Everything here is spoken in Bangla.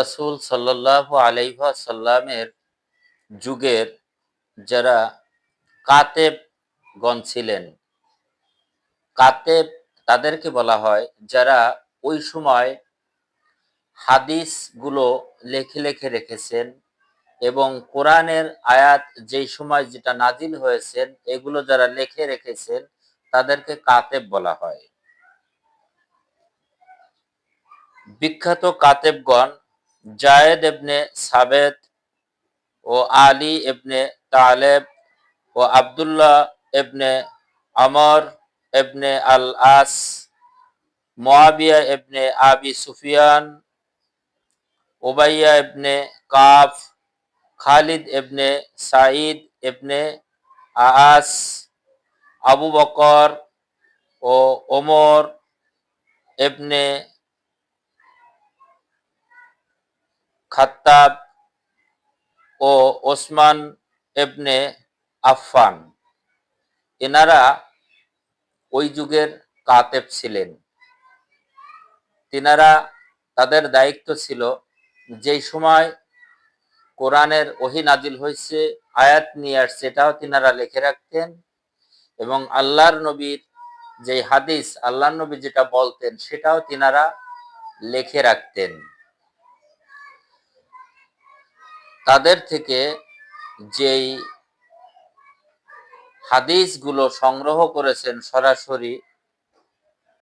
রাসূল সাল্লাল্লাহু আলাইহি ওয়াসাল্লামের যুগের যারা কাতেবগণ ছিলেন, কাতেব তাদেরকে বলা হয় যারা ওই সময় হাদিসগুলো লিখে রেখেছেন এবং কোরআনের আয়াত যেই সময় যেটা নাজিল হয়েছেন এগুলো যারা লিখে রেখেছেন তাদেরকে কাতেব বলা হয়। বিখ্যাত কাতেবগণ যায়েদ ইবনে সাবেত ও আলী ইবনে তালেব ও আব্দুল্লাহ ইবনে আমর ইবনে আল আস, মুয়াবিয়া ইবনে আবি সুফিয়ান, উবাইয়া ইবনে কাব, খালিদ ইবনে সাঈদ ইবনে আস, আবু বকর ও ওমর ইবনে খাত্তাব ও ওসমান ইবনে আফফান, এনারা ওই যুগের কাতেব ছিলেন। তিনারা তাদের দায়িত্ব ছিল যেই সময় কোরআনের ওহী নাজিল হয়েছে, আয়াত নিয়ে আসছে, এটাও তিনারা লিখে রাখতেন এবং আল্লাহর নবীর যে হাদিস, আল্লাহর নবী যেটা বলতেন সেটাও তিনারা লিখে রাখতেন। তাদের থেকে যেই হাদিসগুলো সংগ্রহ করেছেন সরাসরি